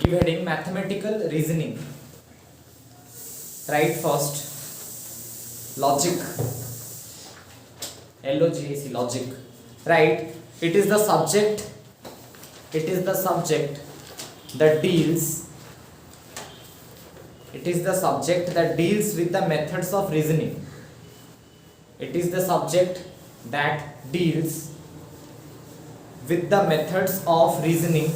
give heading mathematical reasoning. Right, first logic, LOGIC, logic. Right, it is the subject that deals with the methods of reasoning. It is the subject that deals with the methods of reasoning,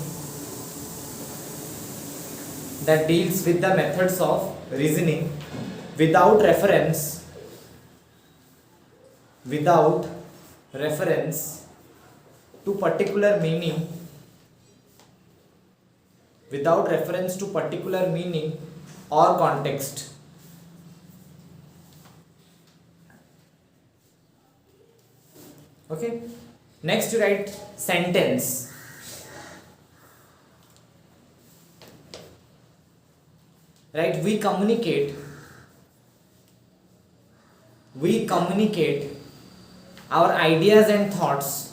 without reference to particular meaning or context. Okay, next you write sentence. Right, we communicate our ideas and thoughts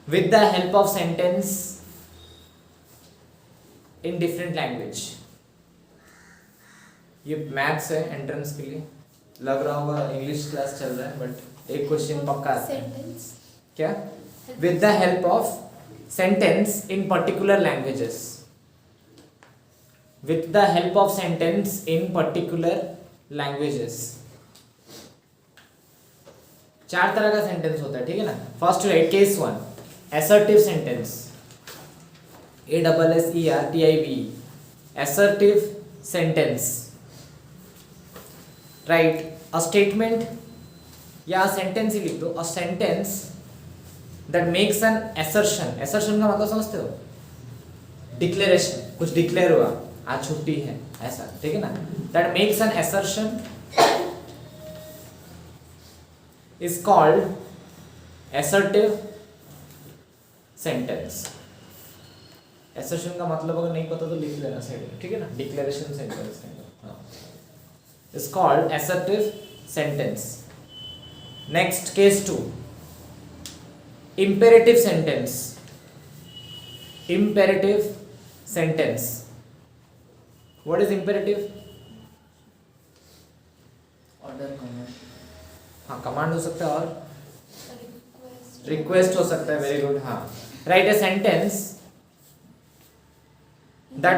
with the help of sentence in different language. ये maths है entrance के लिए, लग रहा होगा English class चल रहा है, बट एक क्वेश्चन पक्का आता है. क्या? With the help of sentence in particular languages. With the help of sentence in particular languages. 4 तरह का सेंटेंस होता है, ठीक है ना. First right case 1, assertive sentence, ASSERTIVE, assertive sentence. Right, a statement या sentence ही लिख दो, a sentence that makes an assertion. assertion का मतलब समझते हो? declaration, कुछ declare हुआ, आज छुट्टी है, ऐसा, ठीक है ना. that makes an assertion is called assertive sentence. assertion का मतलब अगर नहीं पता तो लिख लेना साइड में, ठीक है ना. declaration sentence is called assertive sentence. Next, case 2, imperative sentence. What is imperative? Order, command. हाँ, कमांड हो सकता है और रिक्वेस्ट हो सकता है. Very good. हाँ, right a sentence that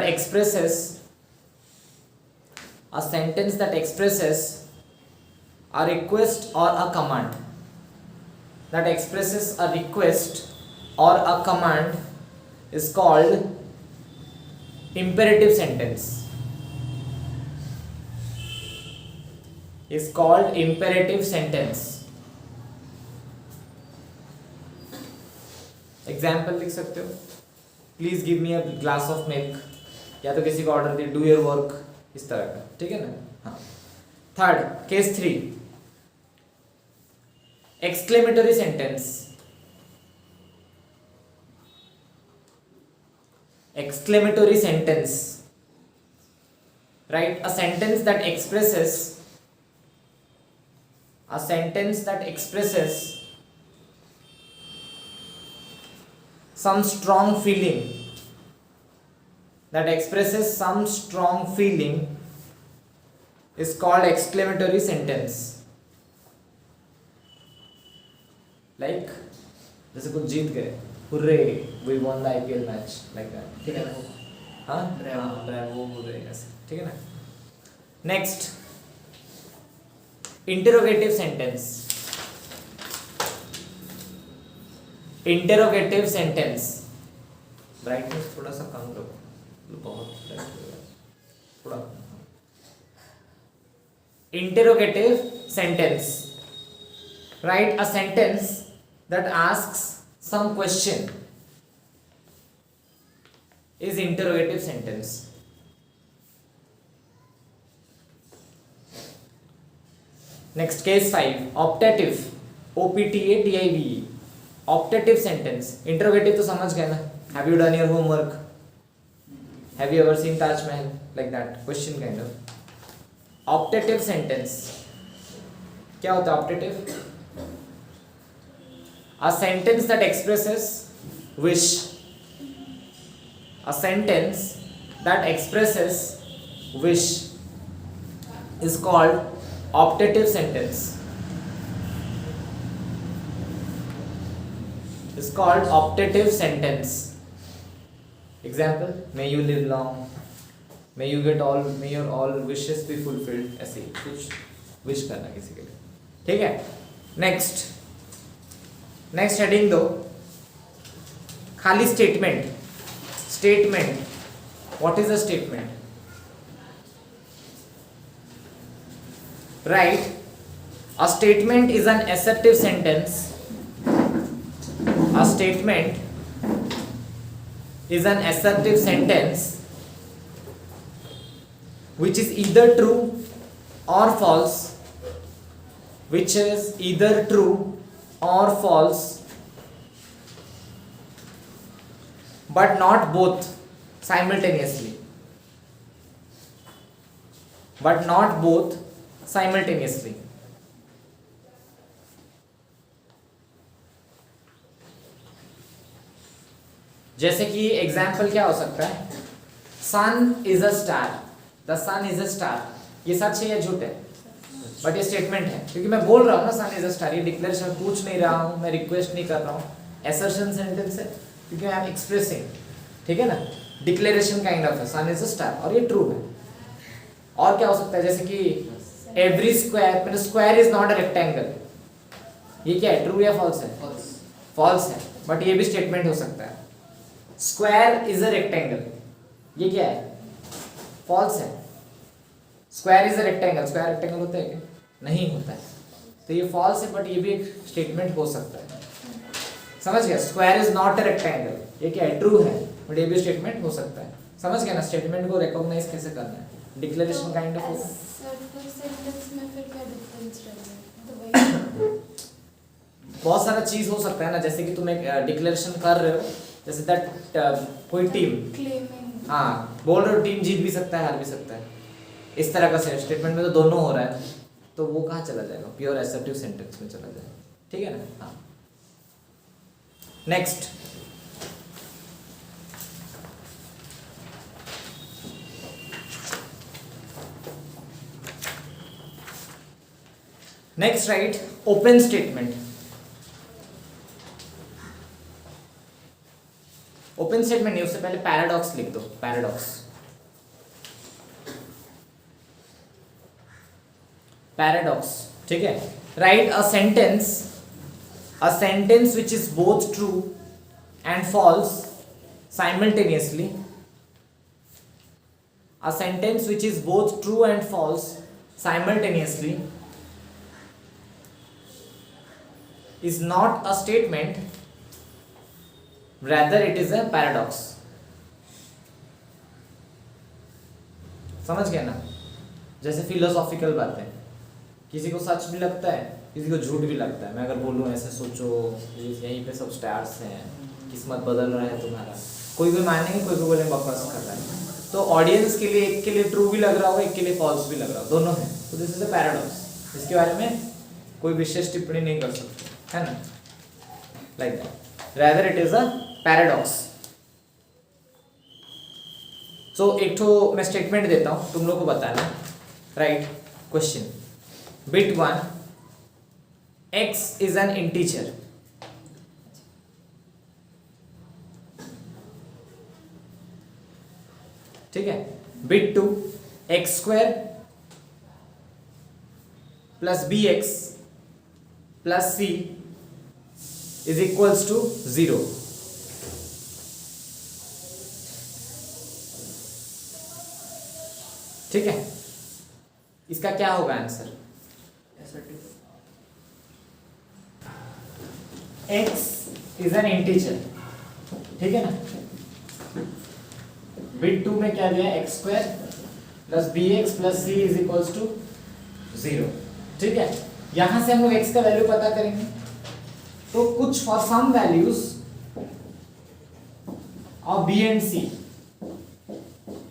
expresses a request or a command. That expresses a request or a command is called imperative sentence. Example लिख सकते हो. Please give me a glass of milk, या तो किसी को order दिया, do your work, इस तरह का, ठीक है ना. हाँ. Third, case 3, exclamatory sentence. Right, a sentence that expresses some strong feeling, is called exclamatory sentence. Like, जैसे कुछ जीत गए, hurray, we won the IPL match, like that, ठीक है ना. हाँ, ब्रावो, हुर्रे, ऐसे, ठीक है ना. Next, interrogative sentence. ब्राइटनेस थोड़ा सा कम रखो, बहुत ब्राइट हो गया, थोड़ा. Interrogative sentence. Write a sentence that asks some question is interrogative sentence. Next, case 5, optative, OPTATIVE, optative sentence. Interrogative तो समझ गए ना. Have you done your homework? Have you ever seen Taj Mahal? Like that, question kind of. Optative sentence क्या होता है? optative, A sentence that expresses wish. A sentence that expresses wish is called optative sentence. Is called optative sentence. Example: may you live long, may your all wishes be fulfilled. ऐसे ही कुछ wish करना किसी के लिए, ठीक है. Next heading दो, खाली statement. What is a statement? Right, a statement is an assertive sentence. A statement is an assertive sentence which is either true or false, which is either true or false, but not both simultaneously. But not both simultaneously. जैसे कि example क्या हो सकता है? Sun is a star. The sun is a star. ये सच है या झूठ है? बट ये स्टेटमेंट है, क्योंकि मैं बोल रहा हूँ ना सन इज अ स्टार. ये डिक्लेरेशन पूछ नहीं रहा हूँ, मैं रिक्वेस्ट नहीं कर रहा हूँ. असर्शन सेंटेंस है क्योंकि आई एम एक्सप्रेसिंग, ठीक है ना. डिक्लेरेशन काइंड ऑफ है, सन इज अ स्टार, और ये ट्रू है. और क्या हो सकता है? जैसे कि every square, square is not a rectangle. ये क्या है? ट्रू या फॉल्स है? फॉल्स है, बट ये भी स्टेटमेंट हो सकता है. स्क्वायर इज अ रेक्टेंगल, ये क्या है? फॉल्स है. Square is a rectangle, square rectangle होता है क्या? नहीं होता है. तो ये फॉल्स है, बट ये भी एक स्टेटमेंट हो सकता है. समझ गया? Square is not a rectangle, ये क्या है? ट्रू है, बट ये भी स्टेटमेंट हो सकता है. समझ गया ना? स्टेटमेंट को रिकॉग्नाइज कैसे करना है? डिक्लेरेशन काइंड ऑफ सेंटेंस में फिर क्या डिफरेंस रहेगा? तो वही बहुत सारा चीज हो सकता है ना. जैसे कि तुम एक डिक्लेरेशन कर रहे हो, जैसे दैट कोई टीम, क्लेमिंग, हाँ बोल रहे हो टीम जीत भी सकता है, हार भी सकता है. इस तरह का स्टेटमेंट में तो दोनों हो रहा है, तो वो कहाँ चला जाएगा? प्योर असर्टिव सेंटेंस में चला जाएगा. ठीक है ना? हाँ. Next, write open statement. Open statement नहीं, उससे पहले पैराडॉक्स लिख दो. पैराडॉक्स, ठीक है. Write a sentence which is both true and false simultaneously. A sentence which is both true and false simultaneously is not a statement, rather it is a paradox. समझ गए ना? जैसे फिलोसॉफिकल बातें, किसी को सच भी लगता है, किसी को झूठ भी लगता है. मैं अगर बोलूँ ऐसे सोचो, यहीं पे सब स्टार्स हैं, किस्मत बदल रहा है तुम्हारा, कोई मानेंगे, कोई बोले बकवास कर रहा है. तो ऑडियंस के लिए, एक के लिए ट्रू भी लग रहा होगा, एक के लिए फॉल्स भी लग रहा होगा, दोनों है. तो दिस इज अ पैराडॉक्स. इसके बारे में कोई विशेष टिप्पणी नहीं कर सकते, है ना? Like that, rather it is a paradox. सो एक तो मैं स्टेटमेंट देता हूं, तुम लोग को बताना. Right, question bit 1, x is an integer. ठीक है. Bit 2, x square plus bx plus c is equals to 0. ठीक है. इसका क्या होगा answer? x is an integer, ठीक है ना. बिट 2 में क्या दिया? x square plus bx plus c is equals to 0. ठीक है. यहां से हम लोग x का वैल्यू पता करेंगे. तो कुछ for some values of b and c,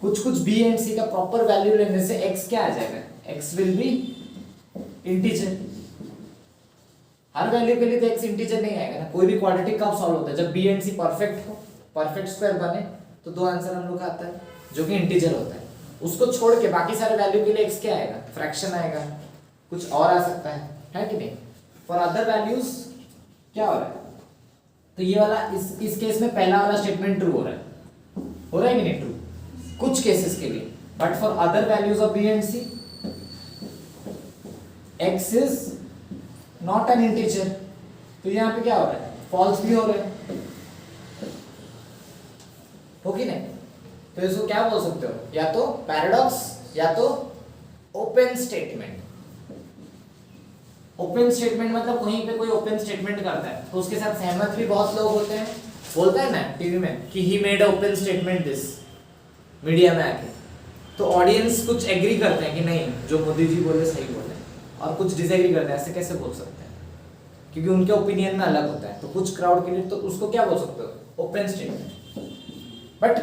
कुछ b एंड c का प्रॉपर वैल्यू लेने से x क्या आ जाएगा? x will be integer. हर वैल्यू के लिए तो x इंटीजर नहीं आएगा ना, कोई भी क्वाड्रेटिक कब सॉल्व होता है जब b एंड c परफेक्ट हो, परफेक्ट स्क्वायर बने तो दो आंसर हम लोग का आता है जो कि इंटीजर होता है। उसको छोड़ के बाकी सारे वैल्यू के लिए x क्या आएगा, फ्रैक्शन आएगा, कुछ और आ सकता है कि नहीं। फॉर अदर वैल्यूज क्या हो रहा है, तो ये वाला इस केस में पहला वाला स्टेटमेंट ट्रू हो रहा है कि नहीं ट्रू, कुछ केसेस के लिए। But for other values of b and c x is not an integer, तो यहाँ पे क्या हो रहा है, फॉल्स भी हो रहा है, हो कि नहीं। तो इसको क्या बोल सकते हो, या तो पैराडॉक्स या तो ओपन स्टेटमेंट। ओपन स्टेटमेंट मतलब कहीं पे कोई ओपन स्टेटमेंट करता है तो उसके साथ सहमत भी बहुत लोग होते हैं, बोलता है ना टीवी में कि he made a open statement this, media में आके तो ऑडियंस कुछ एग्री करते हैं कि नहीं जो मोदी जी बोले सही बोले, और कुछ डिसएग्री करते हैं, ऐसे कैसे बोल सकते हैं, क्योंकि उनके ओपिनियन में अलग होता है। तो कुछ क्राउड के लिए तो उसको क्या बोल सकते हो, ओपन स्टेटमेंट। बट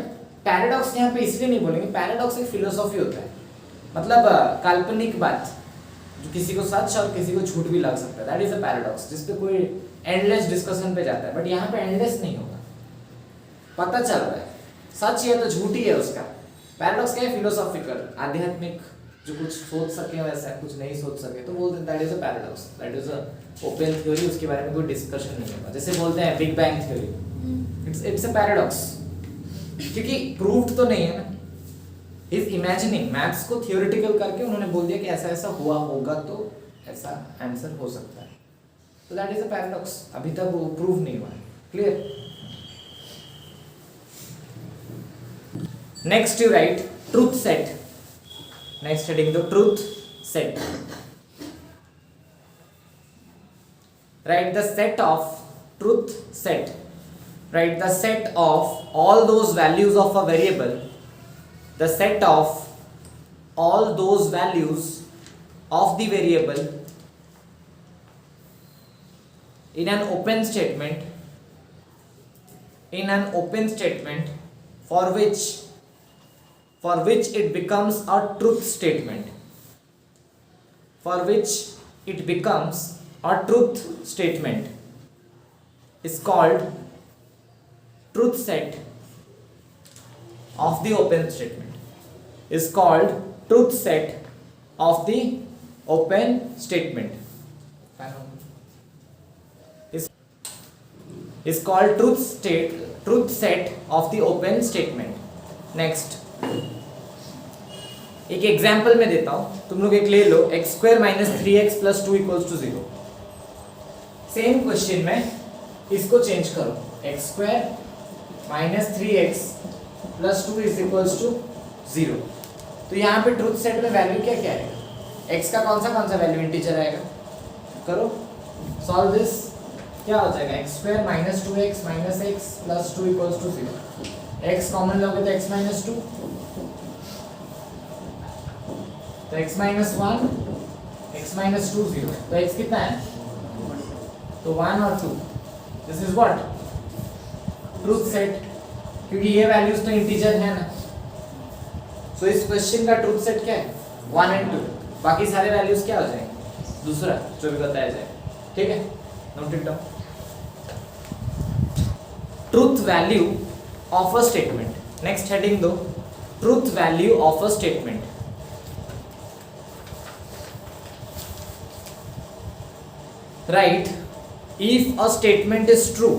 पैराडॉक्स यहाँ पे इसलिए नहीं बोलेंगे, पैराडॉक्स एक फिलोसॉफी होता है, मतलब काल्पनिक बात जो किसी को सच और किसी को झूठ भी लग सकता है, दैट इज अ पैराडॉक्स, जिसपे कोई एंडलेस डिस्कशन पे जाता है। बट यहाँ पे एंडलेस नहीं होगा, पता चल रहा है सच है तो झूठ ही है उसका। पैराडॉक्स क्या है, फिलोसॉफिकल, आध्यात्मिक, जो कुछ सोच सके वैसा, कुछ नहीं सोच सके तो बोलते हैं that is a paradox, that is a open theory, उसके बारे में कोई डिस्कशन नहीं होगा। जैसे बोलते हैं big bang theory, it's a paradox, क्योंकि प्रूव्ड तो नहीं है ना, इज इमेजिनिंग, मैथ्स को थियोरेटिकल करके उन्होंने बोल दिया कि ऐसा ऐसा हुआ होगा तो ऐसा आंसर हो सकता है, तो दैट इज अ पैराडॉक्स। अभी तक वो प्रूव नहीं हुआ है, clear. Next you right truth set, next heading the truth set, write the set of truth set, write the set of all those values of a variable, the set of all those values of the variable in an open statement, in an open statement for which it becomes a truth statement, for which it becomes a truth statement, is called truth set of the open statement, is called truth set of the open statement, is called truth set of the open statement। Next एक example में देता हूं, तुम लोग एक ले लो, X square minus 3x plus 2 equals to 0। Same question में इसको चेंज करो, X square minus 3x plus 2 is equals to 0। तो यहाँ पे ट्रूथ सेट में वैल्यू क्या क्या आएगा, x का कौन सा वैल्यू इंटीजर आएगा, करो सॉल्व दिस, क्या हो जाएगा, x square minus 2x minus x plus 2 equals to 0, x common लोगे तो x माइनस 2, तो x माइनस 1, x माइनस 2 0, तो x कितना है, तो 1 और 2, this is what truth set, क्योंकि ये वैल्यूज तो इंटीजर है ना। सो इस क्वेश्चन का ट्रूथ सेट क्या है, 1 एंड 2, बाकी सारे वैल्यूज क्या हो जाएंगे, दूसरा जो भी बताया जाए, ठीक है, note it down. Truth value of a statement, next heading दो, truth value of a statement. Write, if a statement is true,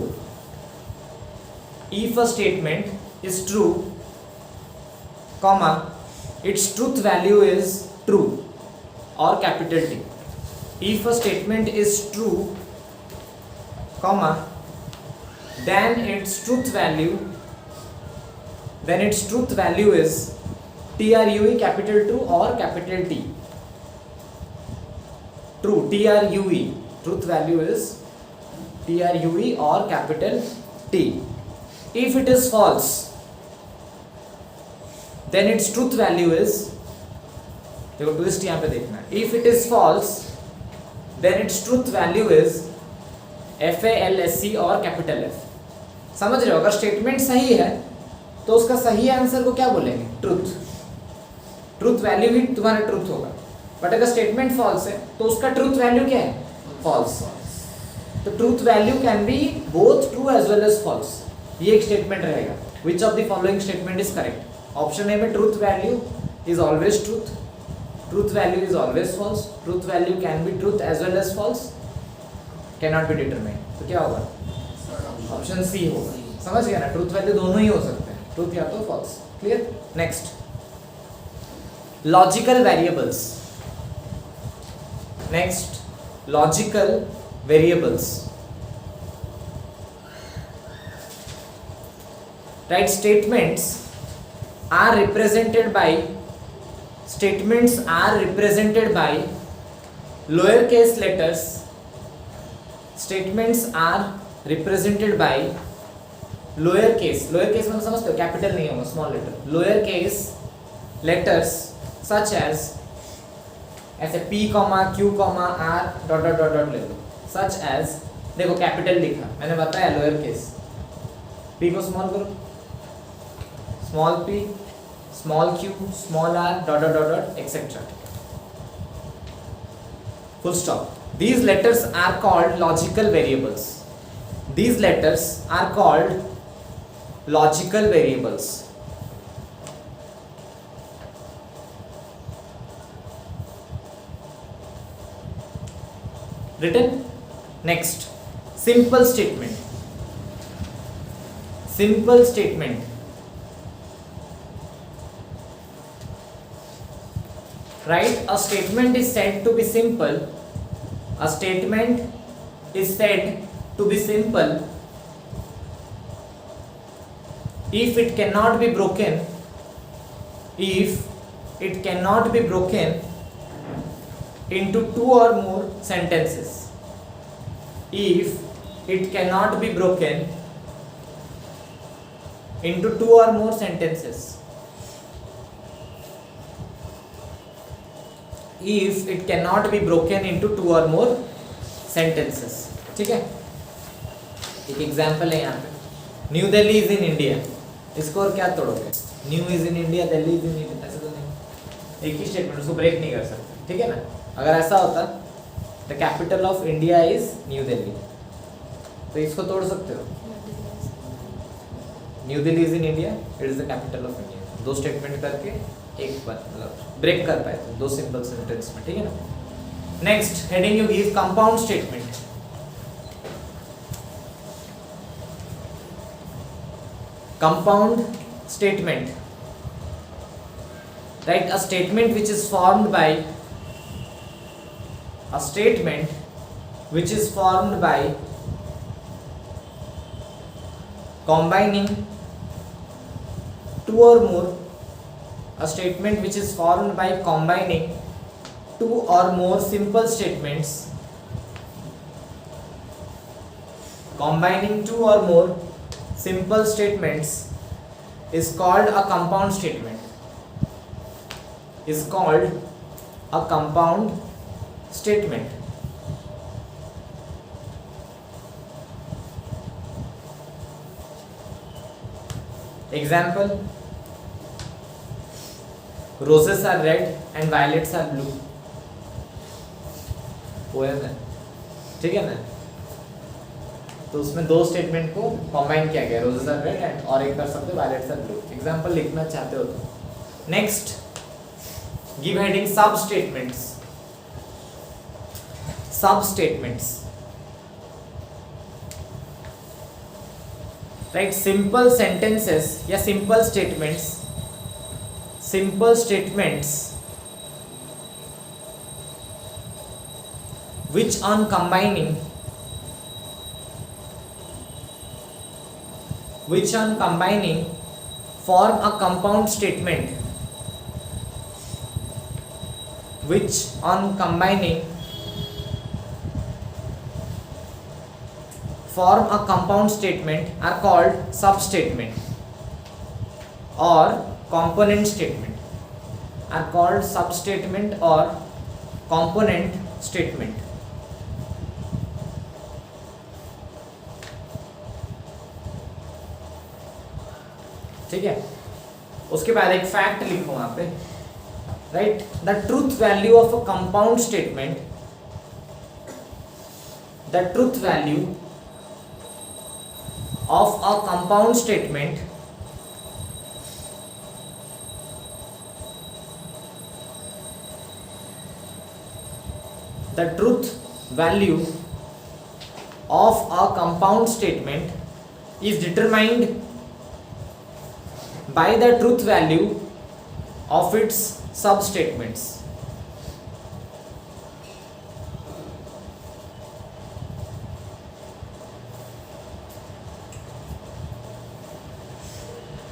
if a statement is true, comma, its truth value is true or capital T. If a statement is true, comma, then its truth value is TRUE capital True or capital T. True, TRUE. Truth value is TRUE or capital T. If it is false, then its truth value is, देखो twist यहाँ पे देखना है, if it is false, then its truth value is FALSE और capital F। समझ रहे हो, अगर स्टेटमेंट सही है तो उसका सही आंसर को क्या बोलेंगे, ट्रूथ, ट्रूथ वैल्यू ही तुम्हारा ट्रूथ होगा। बट अगर स्टेटमेंट फॉल्स है तो उसका ट्रूथ वैल्यू क्या है, फॉल्स। तो truth value can be both true as well as false, ये एक स्टेटमेंट रहेगा. Which of the following statement is correct? Option A में truth value is always truth, truth value is always false, truth value can be truth as well as false, can not be determined. तो क्या होगा? Option C होगा. समझ गया ना? Truth value दोनों ही हो सकते हैं, ट्रूथ या तो false. Clear? Next, logical variables. Next, logical variables. Right, statements are represented by lowercase letters. Statements are represented by lowercase मतलब समझते हो? कैपिटल नहीं होगा, small letter. lowercase letters such as ऐसे p, q, r dot dot dot dot ले लो. such as, देखो capital लिखा, मैंने बताया लोअर केस. p को स्मॉल करो, small p, small q, small r dot dot dot dot etcetera. full stop. These letters are called logical variables. These letters are called logical variables. Written. Next, simple statement. Simple statement. Right, a statement is said to be simple. A statement is said to be simple if it cannot be broken. If it cannot be broken into two or more sentences. If it cannot be broken into two or more sentences. If it cannot be broken into two or more sentences. ठीक है, एक example है यहाँ पे. New Delhi is in India. इसको और क्या तोड़ोगे? New is in India, Delhi is in India, ऐसा तो नहीं. एक ही स्टेटमेंट, उसको ब्रेक नहीं कर सकते. ठीक है ना? अगर ऐसा होता the capital of India is new Delhi, तो इसको तोड़ सकते हो. New Delhi is in India, it is the capital of India. दो स्टेटमेंट करके एक बार मतलब ब्रेक कर पाए तो दो सिंपल सेंटेंस में. ठीक है ना? Next heading you give compound statement. Compound statement, right, a statement which is formed by combining two or more. A statement which is formed by combining two or more simple statements. Combining two or more simple statements is called a compound statement. Is called a compound statement. Example, roses are red and violets are blue. Poem है. ठीक है ना? तो उसमें दो statement को combine किया गया, रोजेस आर रेड एंड और एक कर सकते हो वायलेट्स आर ब्लू. एग्जांपल लिखना चाहते हो तो. नेक्स्ट, गिव हेडिंग सब स्टेटमेंट्स. सब स्टेटमेंट्स, राइट, सिंपल सेंटेंसेस या simple statements. Simple statements which on combining form a compound statement. Which on combining form a compound statement are called substatement or component statement. Are called substatement or component statement. ठीक है? उसके बाद एक fact लिखो वहां पे, right, the truth value of a compound statement, the truth value of a compound statement the truth value of a compound statement is determined by the truth value of its substatements.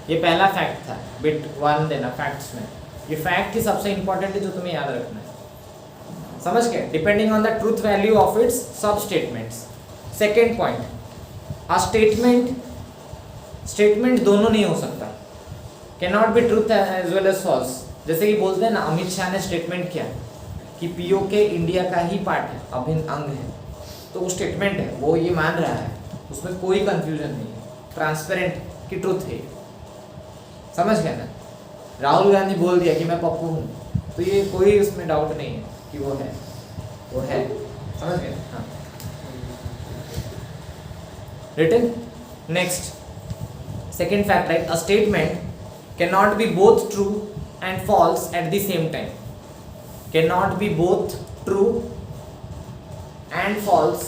ये पहला fact था, bit 1 देना facts में. ये fact ही सबसे important है जो तुम्हें याद रखना है. समझ गए? Depending on the truth value of its sub statements. Second point, a statement दोनों नहीं हो सकता. Can not be truth as well as false. जैसे कि बोलते हैं ना, अमित शाह ने स्टेटमेंट किया कि पीओके इंडिया का ही पार्ट है, अभिन्न अंग है. तो वो स्टेटमेंट है, वो ये मान रहा है, उसमें कोई कंफ्यूजन नहीं है, ट्रांसपेरेंट की ट्रूथ है. समझ गए ना? राहुल गांधी बोल दिया कि मैं पप्पू हूँ, तो ये कोई उसमें डाउट नहीं है कि वो है, वो है. समझ गए? हाँ. Written. Next, second fact, right? A statement can not be both true and false at the same time. Can not be both true and false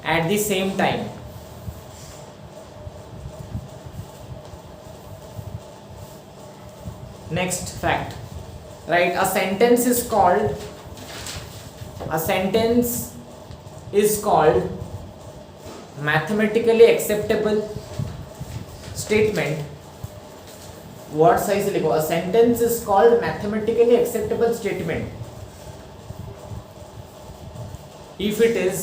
at the same time. Next fact, right? A sentence is called mathematically acceptable statement. Word size लिखो. A sentence is called mathematically acceptable statement if it is,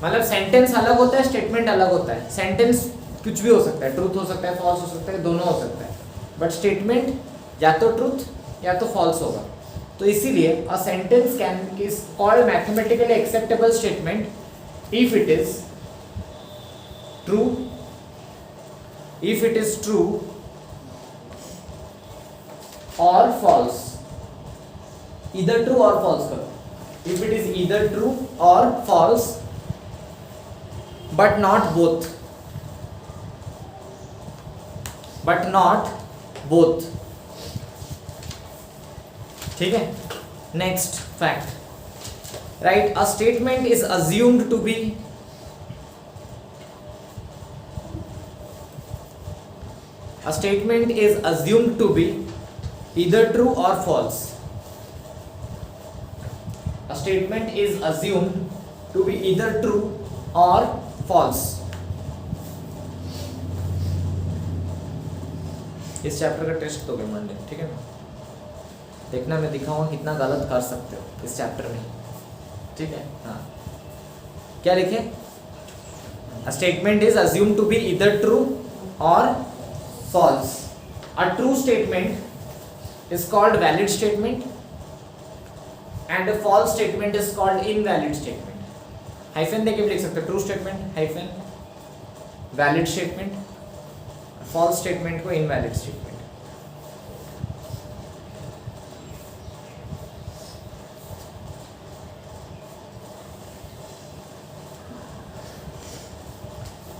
मतलब sentence अलग होता है, statement अलग होता है. Sentence कुछ भी हो सकता है, ट्रूथ हो सकता है, फॉल्स हो सकता है, दोनों हो सकता है. बट स्टेटमेंट या तो ट्रूथ या तो फॉल्स होगा. तो इसीलिए a sentence can is called mathematically acceptable statement if it is true, और फॉल्स. इधर ट्रू और फॉल्स करो. If it is either true और फॉल्स बट नॉट बोथ. ठीक है. Next fact, right? A statement is assumed to be either true or false. A statement is assumed to be either true or false. इस chapter का test दोगे Monday, ठीक है ना? देखना मैं दिखाऊंगा कितना गलत कर सकते हो इस चैप्टर में. ठीक है. हाँ, क्या लिखे? A statement is assumed to be either true और false. A true statement is called valid statement and a false statement is called invalid statement. Hyphen देके भी लिख सकते हो. True statement hyphen valid statement, false statement को invalid statement.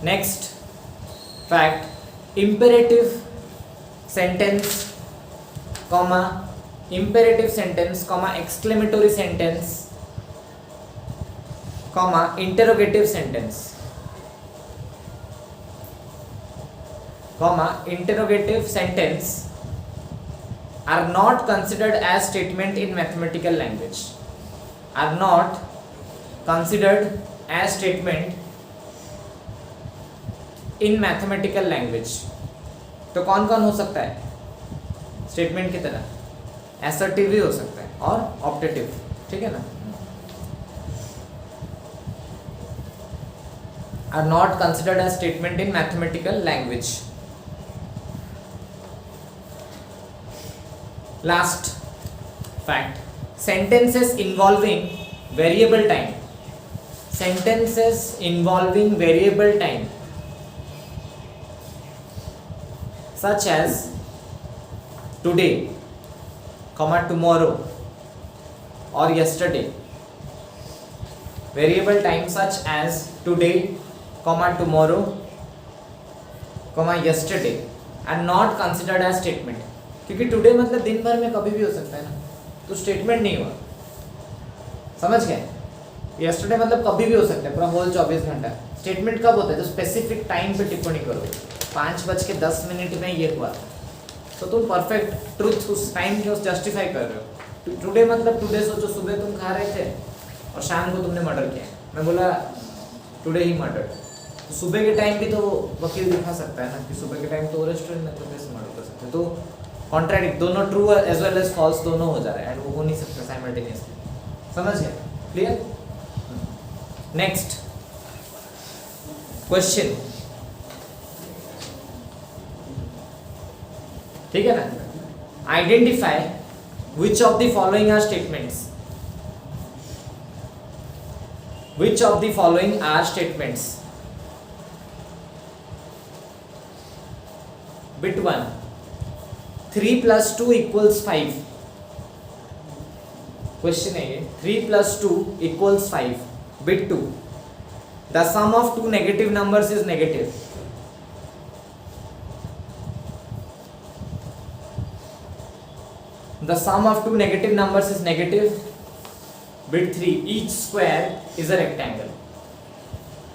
Next fact, imperative sentence, exclamatory sentence, interrogative sentence, are not considered as statement in mathematical language. Are not considered as statement in mathematical language. तो कौन कौन हो सकता है statement की तरह? Assertive भी हो सकता है और ऑप्टेटिव. ठीक है ना? Are not considered as statement in mathematical language. Last fact, sentences involving variable time such as today, tomorrow or yesterday variable time such as today, comma tomorrow, comma yesterday and not considered as statement, क्योंकि today मतलब दिन भर में कभी भी हो सकता है ना, तो स्टेटमेंट नहीं हुआ, समझ गए। यस्टरडे मतलब कभी भी हो सकता है, पूरा होल 24 घंटा। स्टेटमेंट कब होता है, तो स्पेसिफिक टाइम पे टिप्पणी करो, 5:10 में ये हुआ, तो तुम परफेक्ट ट्रुथ उस टाइम के उस जस्टिफाई कर रहे हो। टुडे मतलब टुडे सोचो सुबह तुम खा रहे थे और शाम को तुमने मर्डर किया, मैं बोला टुडे ही मर्डर, तो सुबह के टाइम भी तो वकील दिखा सकता है ना कि सुबह के टाइम तो रेस्टोरेंट में तो कैसे मर्डर कर सकते, तो कॉन्ट्राडिक्ट, दोनों true as well as false दोनों हो जा रहे हैं, एंड वो हो नहीं सकता साइमल्टेनियसली, समझ गए, क्लियर। नेक्स्ट क्वेश्चन, ठीक है ना। Identify which of the following are statements, which of the following are statements. Bit 1, 3 + 2 = 5, question है ये, 3 + 2 = 5। Bit 2, the sum of two negative numbers is negative, the sum of two negative numbers is negative। Bit 3, each square is a rectangle,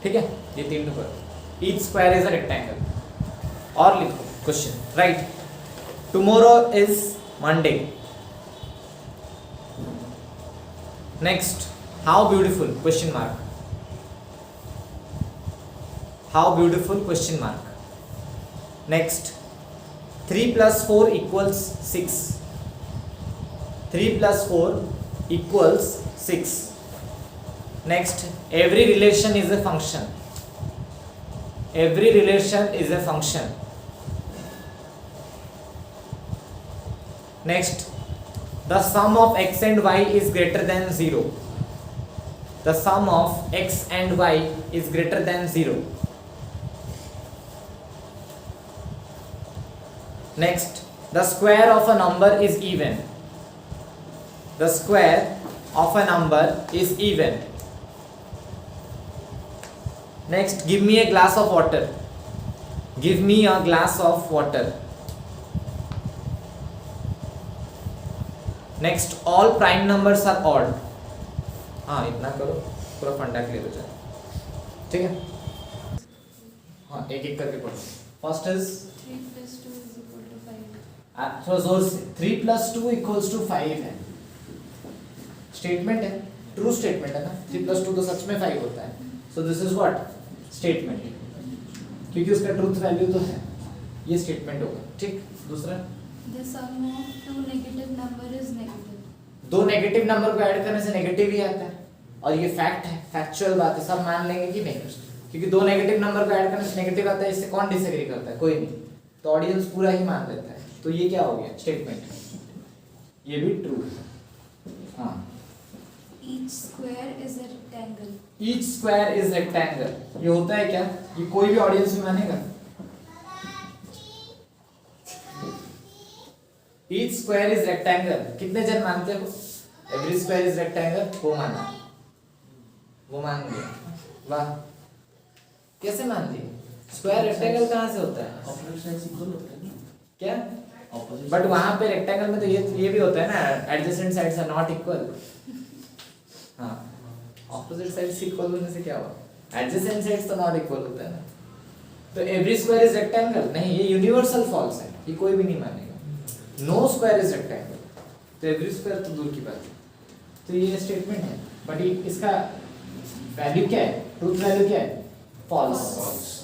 ठीक है, ये तीन number, each square is a rectangle। और लिखो question, right, tomorrow is Monday। Next, how beautiful question mark, how beautiful question mark। next, 3 + 4 = 6, 3 + 4 = 6। next, every relation is a function, every relation is a function। next, the sum of x and y is greater than 0, the sum of x and y is greater than 0। next, the square of a number is even, the square of a number is even। next, give me a glass of water, give me a glass of water। next, all prime numbers are odd। हाँ इतना करो, पूरा फंडा clear हो जाए, ठीक है। हाँ एक एक करके पढ़ो। First is 3 + 2 = 5। थोड़ा जोर से, 3 + 2 = 5 है, स्टेटमेंट है, ट्रू स्टेटमेंट है ना, 3 + 2 तो सच में 5 होता है, so this is what, statement, क्योंकि उसका ट्रूथ वैल्यू तो है, ये स्टेटमेंट होगा, ठीक। दूसरा, The sum of two negative number is negative। दो नेगेटिव नंबर को ऐड करने से नेगेटिव ही आता है, और ये फैक्ट है, फैक्चुअल बात है, सब मान लेंगे कि नहीं, क्योंकि दो नेगेटिव नंबर को ऐड करने से नेगेटिव आता है, इससे कौन डिसएग्री करता है, कोई नहीं, तो ऑडियंस पूरा ही मान लेता है, तो ये क्या हो गया, स्टेटमेंट, ये भी ट्रू। हाँ, Each square is a rectangle। Each square is rectangle, ये होता है क्या, ये कोई भी ऑडियंस में मानेगा, ईच स्क्वायर इज रेक्टेंगल, कितने जन मानते हो, एवरी स्क्वायर इज रेक्टेंगल, वो माना, वो मान लिया, वाह, कैसे मान लिए, स्क्वायर रेक्टेंगल कहाँ से होता है, ऑपोजिट साइड्स इक्वल होते हैं ना, क्या, ऑपोजिट, बट वहां पे रेक्टेंगल में तो ये भी होता है ना, adjacent sides are not equal. हाँ, ऑपोजिट साइड्स इक्वल होने से क्या हुआ, एडजेसेंट साइड्स तो नॉट इक्वल होता है ना, तो एवरी स्क्वायर इज रेक्टेंगल नहीं, ये यूनिवर्सल फॉल्स है, ये कोई भी नहीं मानेगा, नो स्क्वायर इज रेक्टेंगल, तो एवरी स्क्वायर तो दूर की बात है, तो ये स्टेटमेंट है, बट इसका वैल्यू क्या है, ट्रूथ वैल्यू क्या है, फॉल्स।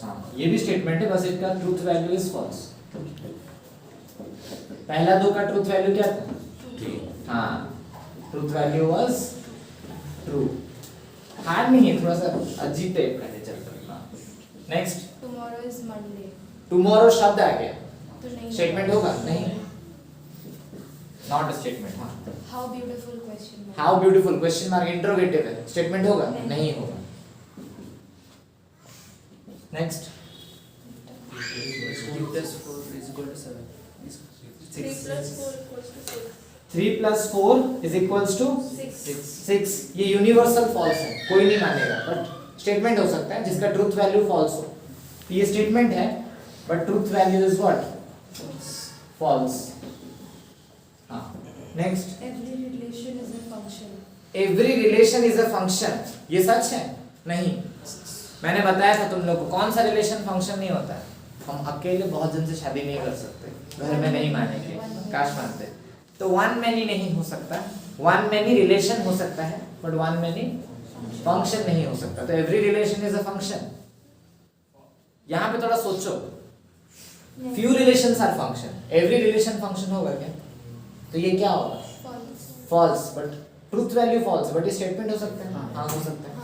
हाँ, ये भी स्टेटमेंट है, बस इसका ट्रूथ वैल्यू इज फॉल्स। पहला दो का ट्रूथ वैल्यू क्या था, हाँ, truth value was true. Hard नहीं है, थोड़ा सा अजीब टाइप का है, चल। Next, Tomorrow is Monday। Tomorrow शब्द आ गया, तो नहीं, स्टेटमेंट होगा नहीं, नॉट अ स्टेटमेंट। हाँ, How beautiful question mark। How beautiful question mark interrogative है, स्टेटमेंट होगा नहीं होगा। नेक्स्ट, 3 + 4 = 7, 3 + 4 = 6। 3 + 4 = 6। ये यूनिवर्सल फॉल्स है, कोई नहीं मानेगा, बट स्टेटमेंट हो सकता है जिसका ट्रूथ वैल्यू फॉल्स हो। ये स्टेटमेंट है but truth value is what? False. हाँ, next. Every relation is a function. Every relation is a function, ये सच है? नहीं, मैंने बताया था तुम लोग को कौन सा रिलेशन फंक्शन नहीं होता है। हम अकेले बहुत जन से शादी नहीं कर सकते, घर में नहीं मानेंगे, काश मानते। तो वन मैनी नहीं हो सकता, वन मैनी रिलेशन हो सकता है बट वन मैनी फंक्शन नहीं हो सकता। तो every relation is a function. यहाँ पे थोड़ा सोचो, few relations are function, every relation function होगा क्या? तो ये क्या होगा? False. False, but truth value false, but ये स्टेटमेंट हो सकता है। हाँ, हो सकता है,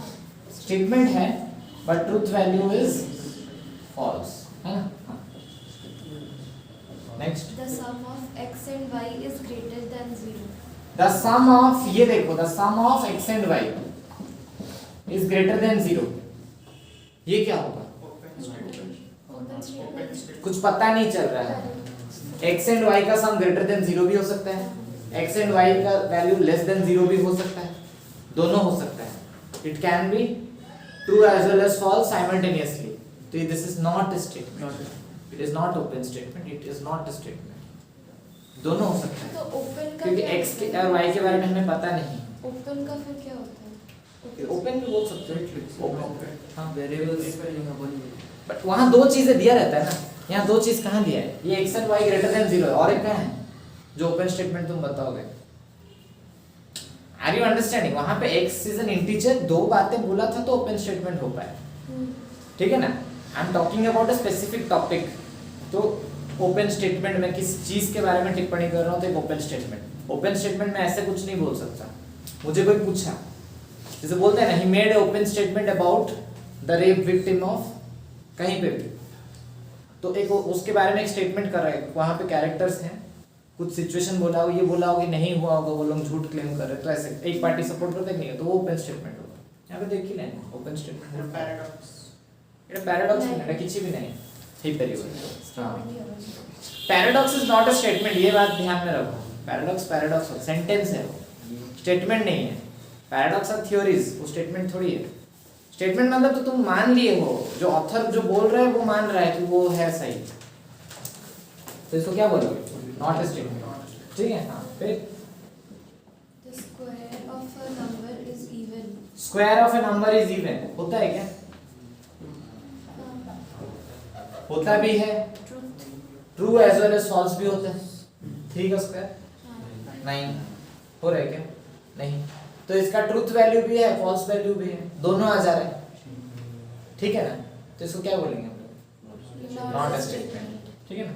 स्टेटमेंट है but truth value is false, है ना? Next. The sum of x and y is greater than 0. The sum of, ये देखो, the sum of x and y is greater than 0। ये क्या होगा? Open statement. कुछ पता नहीं चल रहा है। x एंड y का सम ग्रेटर देन 0 भी हो सकता है, x एंड y का वैल्यू लेस देन 0 भी हो सकता है, दोनों हो सकता है। It can be true as well as false simultaneously. तो this is not a statement, it is not open statement, it is not a statement. दोनों हो सकता है तो open का क्योंकि क्या x के होता है? और y के बारे में हमें पता नहीं। Open का फिर क्या होता है? ओपन भी बोल सकते हो, ओपन। हाँ, वेरिएबल्स का यहाँ बनी है। बट वहाँ दो चीजें दिया रहता है ना, यहाँ दो चीज कहाँ दिया है? ये x and y greater than 0 है, और एक कहाँ है जो ओपन स्टेटमेंट तुम बताओगे? Are you understanding? वहाँ पे x इज एन इंटीजर, दो बातें बोला था तो ओपन स्टेटमेंट हो पाए, ठीक है ना? I am talking about a specific topic. तो ओपन स्टेटमेंट में किस चीज के बारे में टिप्पणी कर रहा हूँ, तो एक ओपन स्टेटमेंट। ओपन स्टेटमेंट में ऐसे कुछ नहीं बोल सकता। मुझे कोई पूछा, जैसे बोलते हैं ना, he made open statement about the rape victim of, कहीं पे भी, तो एक उसके बारे में एक स्टेटमेंट कर रहा है, वहाँ पे कैरेक्टर्स हैं, कुछ सिचुएशन बोला हो, ये बोला हो कि नहीं हुआ होगा, वो लोग झूठ क्लेम कर रहे हैं, तो ऐसे एक पार्टी सपोर्ट करते नहीं है, तो वो ओपन स्टेटमेंट होगा। यहाँ पे देख ही लेना ओपन स्टेटमेंट। এটা প্যারাডক্স না, এটা কিছু भी नहीं है पेरियोड। हाँ, paradox is not a statement, ये बात ध्यान में रखो। पैराडॉक्स पैराडॉक्स सेंटेंस है, स्टेटमेंट नहीं है। पैराडॉक्स आर थ्योरीज, वो स्टेटमेंट थोड़ी है। स्टेटमेंट मतलब तो तुम मान लिए हो, जो ऑथर जो बोल रहा है वो मान रहा है कि वो है सही, तो इसको क्या बोलोगे? नॉट अ स्टेटमेंट, ठीक है? हाँ, फिर The square of a number is even. Square of a number is even होता है क्या? होता भी है, Truth. True as well as false भी होता है। 3 का स्क्वायर 9 हो रहा है क्या? नहीं, तो इसका ट्रूथ वैल्यू भी है, फॉल्स वैल्यू भी है, दोनों आ जा रहे हैं, ठीक है ना? तो इसको क्या बोलेंगे हम लोग? नॉट अ स्टेटमेंट, ठीक है ना?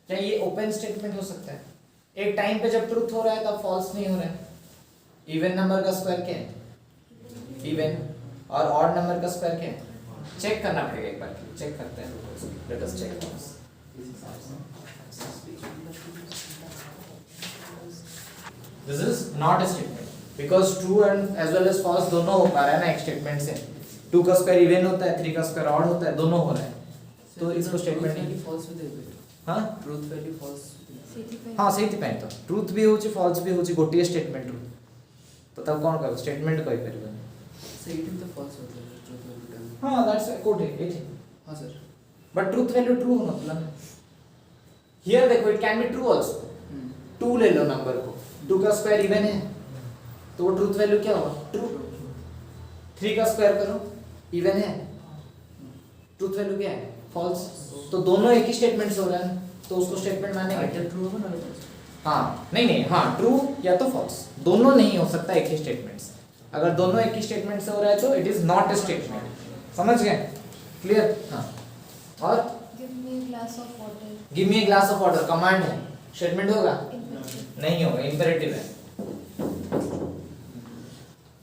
क्या ये ओपन स्टेटमेंट हो सकता है? एक टाइम पे जब ट्रूथ हो रहा है तब फॉल्स नहीं हो रहा है। इवन नंबर का स्क्वायर क्या है? इवन। और ऑड नंबर का स्क्वायर क्या है? चेक करना पड़ेगा, एक बार चेक करते हैं। Let us check this is not a statement because true and as well as false दोनों हो पा रहा है ना एक स्टेटमेंट से। 2 का स्क्वायर इवन होता है, 3 का स्क्वायर ऑड होता है, दोनों हो रहा है, तो इसको स्टेटमेंट नहीं। फॉल्स भी देबे। हां, ट्रूथ वैल्यू फॉल्स। हाँ सही पाए तो ट्रूथ भी होची फॉल्स भी होची गोटिए स्टेटमेंट रू, तो तब कौन कहबो स्टेटमेंट कहि परिबो? सेम तो फॉल्स होता है ट्रूथ वैल्यू। हाँ, दैट्स कोड है ये। हां sir, but truth value true होना मतलब हियर देखो, it can be true also. 2 ले लो नंबर को, 2 का स्क्वायर इवन है तो वो ट्रूथ वैल्यू क्या होगा? ट्रू। 3 का स्क्वायर करो, इवन है, ट्रूथ वैल्यू क्या है? फॉल्स। तो दोनों एक ही स्टेटमेंट से हो रहा है, तो उसको स्टेटमेंट मानेंगे। आइटम ट्रू होगा ना? हाँ, नहीं, हाँ, ट्रू या तो फॉल्स, दोनों नहीं हो सकता एक ही स्टेटमेंट से। अगर दोनों एक ही स्टेटमेंट से हो रहा है तो it is not a statement. समझ गए? क्लियर? हाँ। और Give me a glass of water. Give me a glass of water command है, स्टेटमेंट होगा? Imperative. नहीं होगा, इंपेरेटिव है।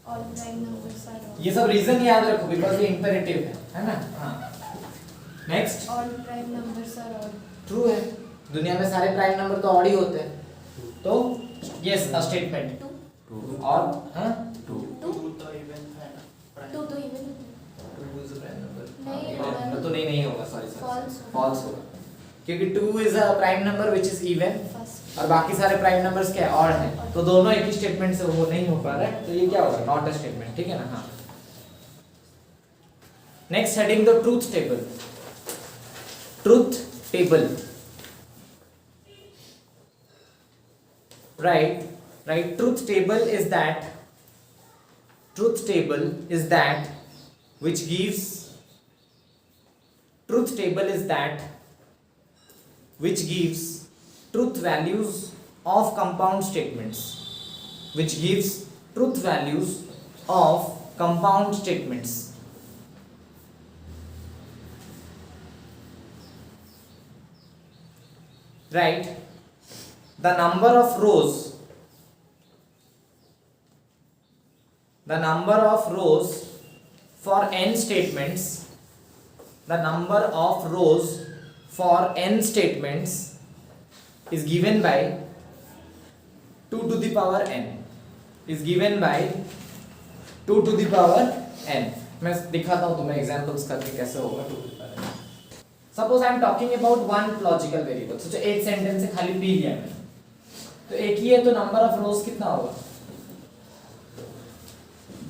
All prime numbers are odd. ये सब रीजन याद रखो बिकॉज़ ये इंपेरेटिव है ना? हाँ। Next, All prime numbers are odd. True है, दुनिया में सारे प्राइम नंबर तो ऑड ही होते हैं, तो यस अ स्टेटमेंट। 2. और हाँ, 2 तो even है. नहीं होगा। तो नहीं होगा, सॉरी False होगा. फॉल्स होगा, क्योंकि 2 is a prime number which is even First. और बाकी सारे प्राइम नंबर्स क्या है, ऑड है, तो दोनों एक ही स्टेटमेंट से वो नहीं हो पा रहा है, तो ये क्या होगा, नॉट अ स्टेटमेंट, ठीक है ना। हाँ, next heading the truth table. Truth table, right, truth table is that which gives, truth table is that which gives truth values of compound statements, which gives truth values of compound statements. Right, the number of rows for n statements, the number of rows for n statements is given by 2 to the power n, is given by 2 to the power n. मैं दिखाता हूँ तुम्हें examples करके कैसे होगा 2 to the power n. Suppose I am talking about one logical variable, सोचो एक sentence से खाली पी लिया मैंने, तो एक ही है, तो नंबर ऑफ रोज कितना होगा,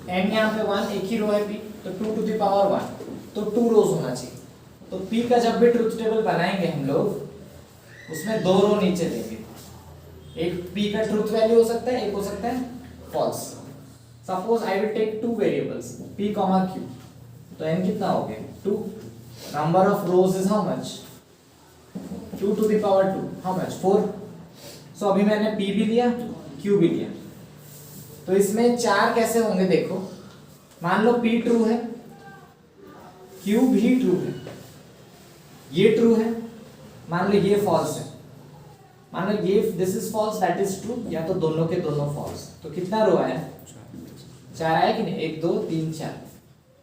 n यहाँ पे 1, एक ही रो है p, तो 2 to the power 1, तो 2 रोज होना चाहिए। तो p का जब भी ट्रूथ टेबल बनाएंगे हम लोग, उसमें 2 रो नीचे देंगे, एक p का ट्रूथ वैल्यू हो सकता है, एक हो सकता है false. Suppose I will take 2 variables p, q, तो n कितना हो गया 2, number of rows is how much 2 to the power 2, how much 4। So अभी मैंने p भी लिया, q भी लिया, तो इसमें 4 कैसे होंगे देखो, मान लो p ट्रू है, q भी ट्रू है, ये ट्रू है, मान लो ये फॉल्स है, मान लो ये this is false that is true, या तो दोनों के दोनों फॉल्स, तो कितना रो आया 4 आया कि नहीं, 1 2 3 4,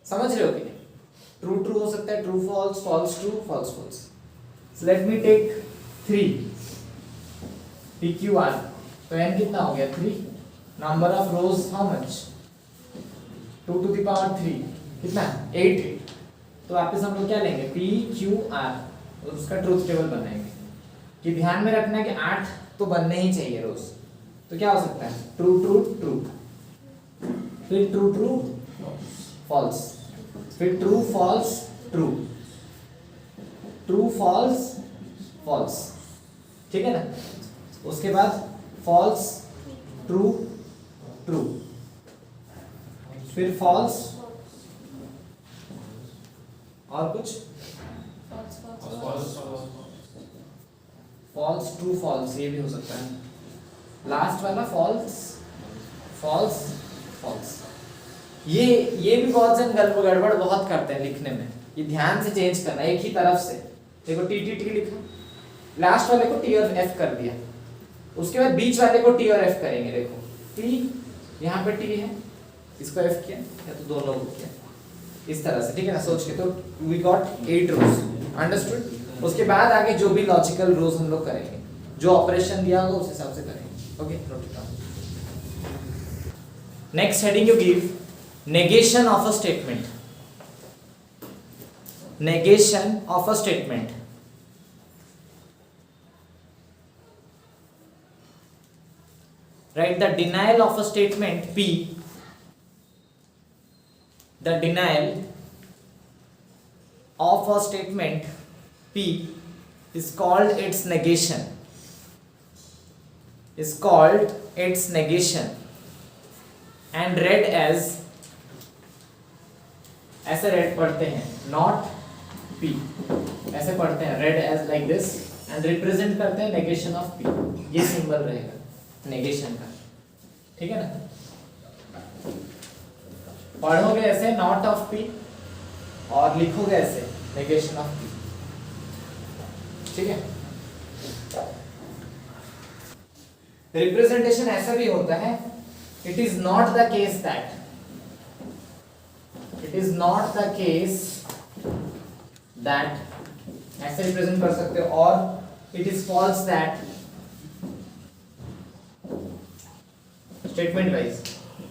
समझ रहे हो कि नहीं, ट्रू ट्रू हो सकता है, true false, false true, false false. So let me take 3 pqr, तो n कितना हो गया 3, number of rows how much 2 to the power 3, कितना 8, तो वापस हम लोग क्या लेंगे pqr, और उसका ट्रूथ टेबल बनाएंगे, कि ध्यान में रखना है कि 8 तो बनने ही चाहिए रोज, तो क्या हो सकता है ट्रू ट्रू ट्रू, फिर ट्रू ट्रू फॉल्स, फिर true false true, true false false, ठीक है ना, उसके बाद फॉल्स ट्रू ट्रू, फिर फॉल्स और कुछ फॉल्स ट्रू फॉल्स, ये भी हो सकता है, लास्ट वाला फॉल्स फॉल्स फॉल्स। ये भी बहुत जन गड़बड़ बहुत करते हैं लिखने में, ये ध्यान से चेंज करना, एक ही तरफ से देखो टी टी टी लिखा, लास्ट वाले को टी और एफ कर दिया, उसके बाद बीच वाले को टी और एफ करेंगे, देखो टी यहाँ पे टी है, इसको एफ किया, या तो दोनों को किया, इस तरह से, ठीक है ना, सोच के, तो वी गॉट 8 रोज, अंडरस्टूड। उसके बाद आगे जो भी लॉजिकल रोज हम लोग करेंगे, जो ऑपरेशन दिया होगा उस हिसाब से करेंगे, okay. Note it down. Next heading you give negation of a statement, negation of a statement, right, the denial of a statement p, the denial of a statement p is called its negation, is called its negation, and read as, ऐसे read पढ़ते हैं, not P, ऐसे पढ़ते हैं, read as like this, and represent करते हैं negation of P, ये symbol रहेगा नेगेशन का, ठीक है ना। पढ़ोगे ऐसे नॉट ऑफ पी, और लिखोगे ऐसे नेगेशन ऑफ पी, ठीक है। रिप्रेजेंटेशन ऐसा भी होता है, it is not the case that, it is not the case that, ऐसे रिप्रेजेंट कर सकते हो, और it is false that, statement wise,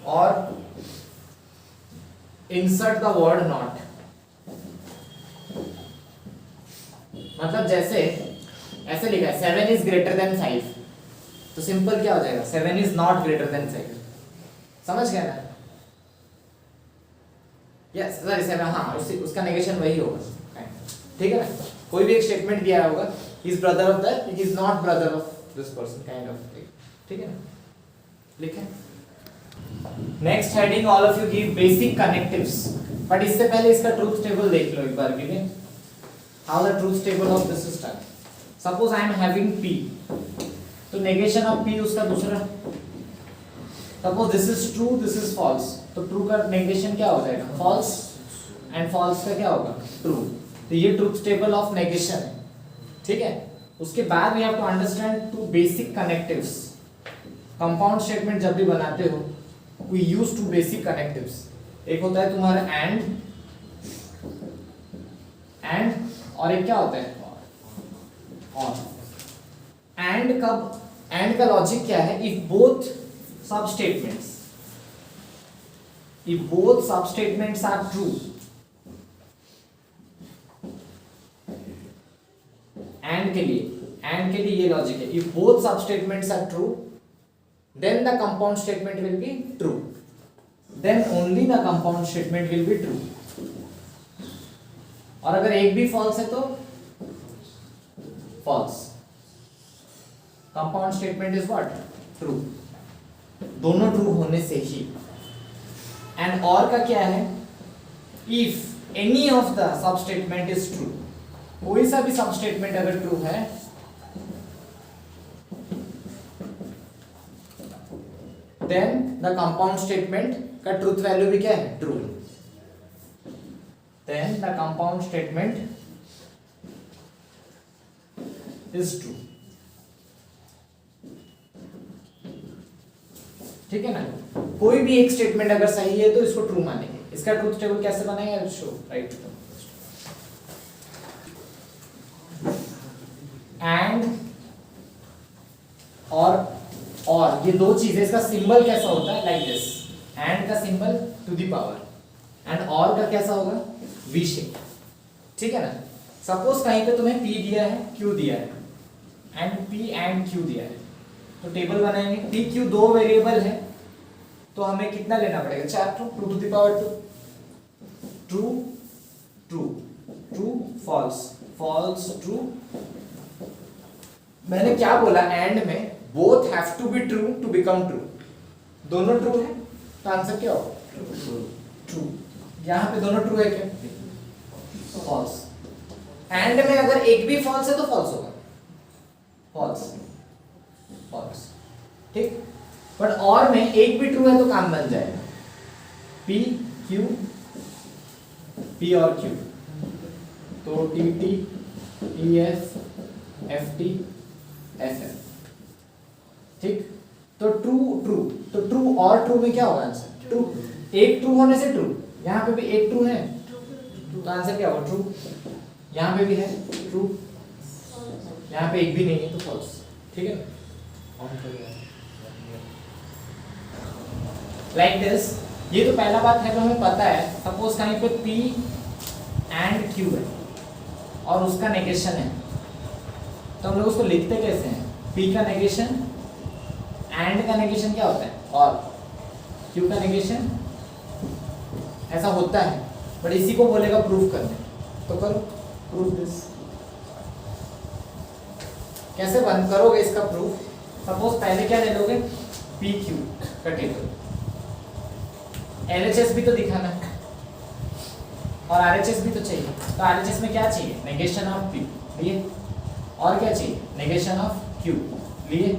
और insert the word not, मतलब जैसे ऐसे लिखा है 7 is greater than 5, तो सिंपल क्या हो जाएगा, 7 इज नॉट ग्रेटर देन 5। समझ गए ना? यस सॉरी 7, हाँ उसका नेगेशन वही होगा, ठीक है ना? कोई भी एक स्टेटमेंट दिया होगा, he is brother of that, he is not brother of this person, kind of thing, ठीक है ना? लिखें next heading, all of you give basic connectives, but इससे पहले इसका ट्रूथ टेबल देख लो एक बार के लिए, how the truth table of this is done. Suppose I am having p, तो नेगेशन ऑफ p उसका दूसरा, suppose this is true this is false, तो ट्रू का नेगेशन क्या हो जाएगा, फॉल्स, एंड फॉल्स का क्या होगा, ट्रू। तो ये ट्रूथ टेबल ऑफ नेगेशन है, ठीक है? उसके बाद we have to understand two basic connectives. Compound statement जब भी बनाते हो we use two basic connectives. एक होता है तुम्हारा एंड और एक क्या होता है और। एंड का लॉजिक क्या है, if both sub statements are true, and के लिए ये लॉजिक है, if both sub statements are true then the compound statement will be true, then only the compound statement will be true। और अगर एक भी false है तो false। compound statement is what, true, दोनों true होने से ही। and और का क्या है, if any of the sub statement is true, कोई सा भी सब स्टेटमेंट अगर ट्रू है then the compound statement का ट्रूथ वैल्यू भी क्या है, true. then the compound statement is true, ठीक है ना? कोई भी एक स्टेटमेंट अगर सही है तो इसको ट्रू मानेंगे। इसका ट्रूथ टेबल कैसे बनेगा, शो राइट। एंड और ये दो चीजें, इसका सिंबल कैसा होता है, लाइक दिस, एंड का symbol to the power, and और का कैसा होगा, वी शेप, ठीक है ना? सपोज कहीं पे तुम्हें p दिया है, q दिया है, एंड p एंड q दिया है, तो टेबल बनाएंगे। p q दो वेरिएबल है, तो हमें कितना लेना पड़ेगा, 4 true, two to the power 2, true true true false false true. मैंने क्या बोला, एंड में both have to be true to become true, दोनों ट्रू है तो आंसर क्या होगा, ट्रू। यहाँ पे दोनों ट्रू है क्या, फॉल्स। एंड में अगर एक भी फॉल्स है तो फॉल्स होगा, फॉल्स फॉल्स, ठीक। बट और में एक भी ट्रू है तो काम बन जाएगा, p q p और q, तो t t t f f t f f, ठीक। तो ट्रू ट्रू, तो ट्रू और ट्रू में क्या होगा आंसर, ट्रू। एक ट्रू होने से ट्रू, यहाँ पे भी एक ट्रू है तो आंसर क्या होगा, ट्रू। यहाँ पे भी है ट्रू, यहाँ पे एक भी नहीं है तो फॉल्स, ठीक है। लाइक दिस, ये तो पहला बात है जो हमें पता है। सपोज कहीं पे p एंड q है और उसका नेगेशन है, तो हम लोग उसको लिखते कैसे हैं, p का नेगेशन, एंड का नेगेशन क्या होता है, और q का नेगेशन, ऐसा होता है। बट इसी को बोलेगा प्रूफ करने, तो करो प्रूफ दिस। कैसे बंद करोगे इसका प्रूफ, सपोज पहले क्या ले लोगे, पी क्यू का टेबल, एलएचएस भी तो दिखाना है और आरएचएस भी तो चाहिए। तो आरएचएस में क्या चाहिए, नेगेशन ऑफ पी लिए, और क्या चाहिए, नेगेशन ऑफ क्यू लिए।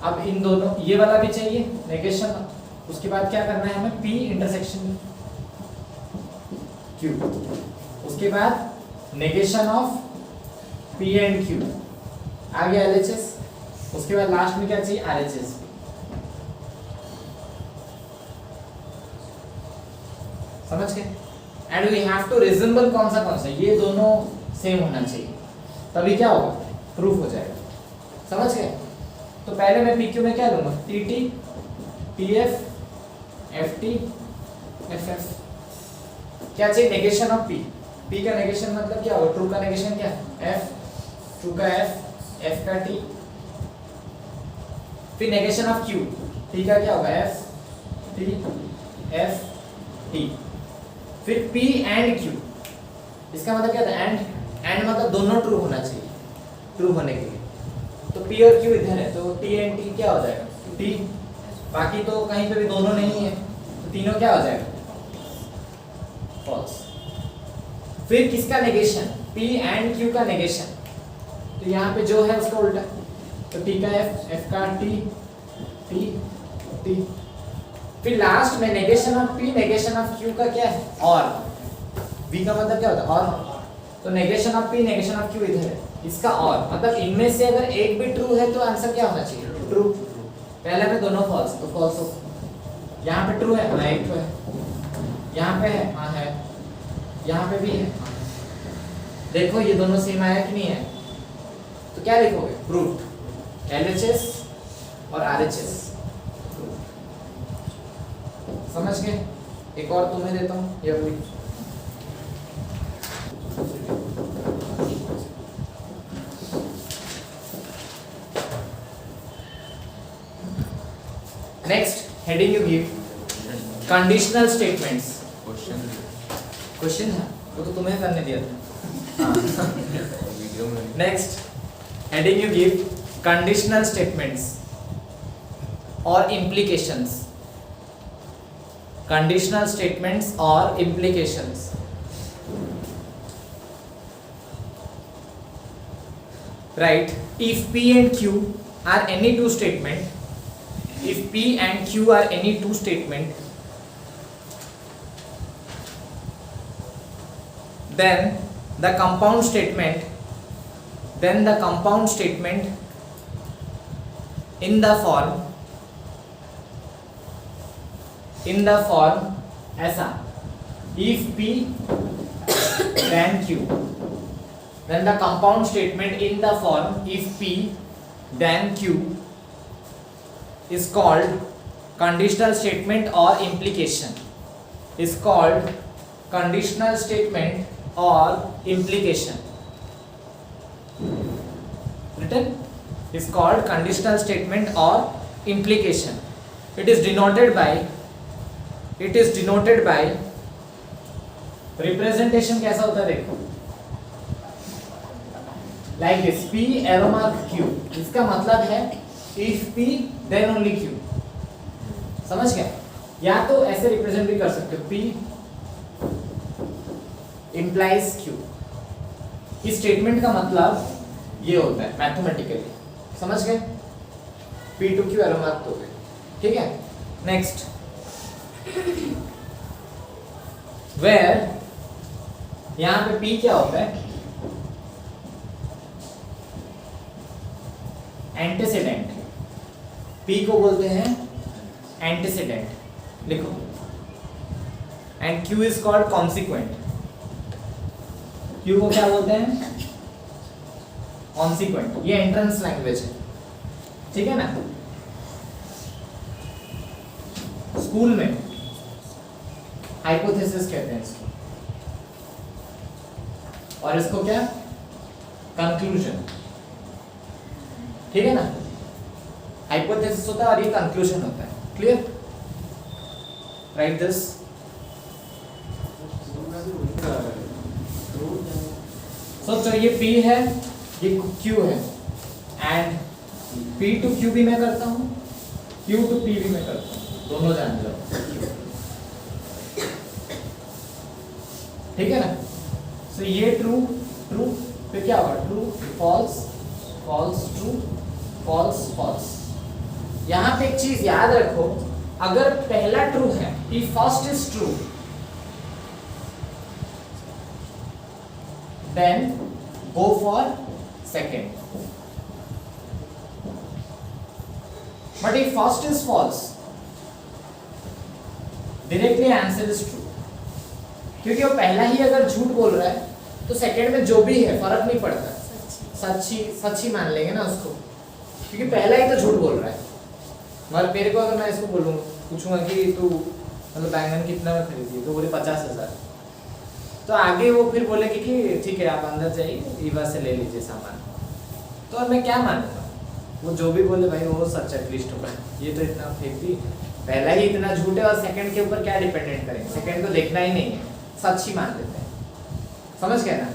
अब इन दोनों, ये वाला भी चाहिए नेगेशन, उसके बाद क्या करना है हमें, P इंटरसेक्शन Q, उसके बाद negation of P and Q, आ गया LHS, उसके बाद लास्ट में क्या चाहिए, RHS। समझ गए? And we have to resemble कौन सा, ये दोनों सेम होना चाहिए, तभी क्या होगा, प्रूफ हो जाएगा। समझ गए? तो पहले मैं PQ में क्या लूंगा, TT TF FT FF, क्या चाहिए, नेगेशन ऑफ P। P का नेगेशन मतलब क्या होगा, ट्रू का नेगेशन क्या, F, ट्रू का F, F का T, फिर नेगेशन ऑफ क्यू, टी का क्या होगा एफ टी एफ टी। फिर पी एंड क्यू, इसका मतलब क्या था एंड मतलब दोनों ट्रू होना चाहिए ट्रू होने के लिए। तो पी और क्यू इधर है तो टी एंड टी क्या हो जाएगा टी, बाकी तो कहीं पे भी दोनों नहीं है तो तीनों क्या हो जाएगा फॉल्स। फिर किसका नेगेशन पी एंड क्यू का नेगेशन, तो यहाँ पे जो है उसका उल्टा, तो टी का एफ एफ का टी टी टी। फिर लास्ट में negation of P negation of Q का क्या है और, वी का मतलब क्या होता है और, तो negation of P negation of Q इधर है, इसका और मतलब इनमें से अगर एक भी ट्रू है तो आंसर क्या होना चाहिए ट्रू। पहले में दोनों फॉल्स तो फॉल्स हो, यहाँ पे ट्रू है हाँ एक तो है, यहाँ पे है हाँ है, यहाँ पे भी है हाँ। देखो ये दोनों सेम आया कि नहीं है, तो क्या लिखोगे प्रूफ LHS और RHS। समझ गए। एक और तुम्हें देता हूँ ये अगली, next heading you give conditional statements. Question है वो तो तुम्हें करने दिया था। Next heading you give conditional statements और implications, conditional statements or implications। Right, if P and Q are any two statement, if P and Q are any two statement, then the compound statement in the form ऐसा, if P then Q, then the compound statement in the form if P then Q is called conditional statement or implication, is called conditional statement or implication, written is called conditional statement or implication। It is denoted by representation कैसा होता है देखो, like this P arrow mark Q, इसका मतलब है if P then only Q। समझ गया, या तो ऐसे रिप्रेजेंट भी कर सकते हो P implies Q। इस स्टेटमेंट का मतलब ये होता है मैथमेटिकली, समझ गए। P to Q arrow mark हो गए, ठीक है। नेक्स्ट where यहाँ पे P क्या होता है एंटीसीडेंट, P को बोलते हैं एंटीसीडेंट, लिखो। And Q is called consequent, Q को क्या बोलते हैं कॉन्सिक्वेंट, ये एंट्रेंस लैंग्वेज है, ठीक है ना। स्कूल में हाइपोथेसिस कहते हैं इसको, और इसको क्या कंक्लूजन, ठीक है ना। हाइपोथेसिस होता है और ये कंक्लूजन होता है, क्लियर। राइट दिस, सोचो ये P है ये Q है, एंड P to Q भी मैं करता हूँ, Q to P भी मैं करता हूँ, दोनों जान जाओ, ठीक है ना। सो ये ट्रू ट्रू, फिर क्या होगा true false false true false false. यहाँ पे एक चीज याद रखो, अगर पहला ट्रू है if first is true then go for second, but if first is false directly answer is true, क्योंकि वो पहला ही अगर झूठ बोल रहा है तो सेकंड में जो भी है फर्क नहीं पड़ता, सच ही मान लेंगे ना उसको, क्योंकि पहला ही तो झूठ बोल रहा है। मगर मेरे को अगर मैं इसको बोलूँगा, पूछूंगा कि तू मतलब बैंगन कितना में खरीदी, तो बोले 50,000, तो आगे वो फिर बोलेगी कि ठीक है आप अंदर जाइए ईवा से ले लीजिए सामान, तो मैं क्या मानूंगा, वो जो भी बोले भाई वो सच एटलीस्ट होगा, ये तो इतना फेक भी, पहला ही इतना झूठ है और सेकंड के ऊपर क्या डिपेंडेंट करेंगे, सेकंड तो देखना ही नहीं है, सच ही मान लेते हैं, समझ गए ना।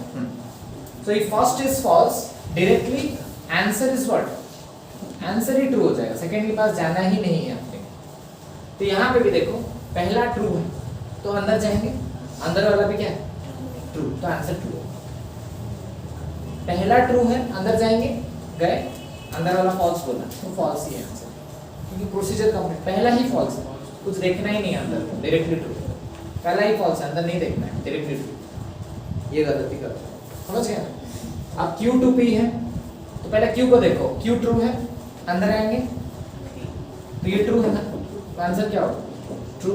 So if first is false directly answer is what, answer ही ट्रू हो जाएगा, सेकंड के पास जाना ही नहीं है आपने। तो यहाँ पे भी देखो पहला ट्रू है तो अंदर जाएंगे, अंदर वाला भी क्या है ट्रू, तो आंसर ट्रू है। पहला ट्रू है अंदर जाएंगे, गए, अंदर वाला फॉल्स बोला तो फॉल्स ही है आंसर, क्योंकि प्रोसीजर कंप्लीट, पहला ही फॉल्स है, कुछ देखना ही नहीं है अंदर, डायरेक्टली ट्रू, पहला ही फॉल्स है, अंदर नहीं देखना है, डायरेक्टली ट्रू, ये गलती कर रहे हो, समझ गए ना। अब Q टू P है तो पहले Q को देखो, Q ट्रू है, अंदर आएंगे तो ये ट्रू है ना, तो आंसर क्या होगा ट्रू।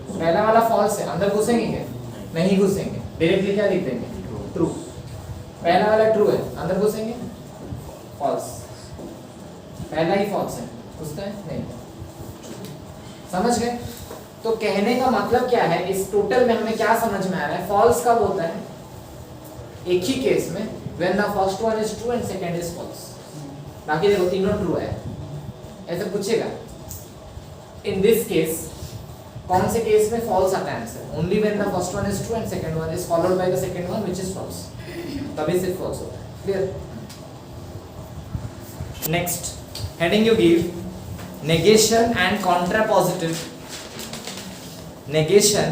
पहला वाला फॉल्स है, अंदर घुसेंगे क्या, नहीं घुसेंगे, डायरेक्टली क्या लिख देंगे ट्रू। पहला वाला ट्रू है, अंदर घुसेंगे फॉल्स, पहला ही फॉल्स है, घुसता है नहीं, समझ गए। तो कहने का मतलब क्या है, इस टोटल में हमें क्या समझ में आ रहा है, फॉल्स कब होता है एक ही केस में, when the first one is true and second is false, बाकी देखो तीनों ट्रू है, ऐसे पूछेगा इन दिस केस कौन से केस में फॉल्स आता है answer, only when the first one is true and second one is followed by the second one which is false, तभी सिर्फ फॉल्स होता है, clear. Next heading you give negation and contrapositive, negation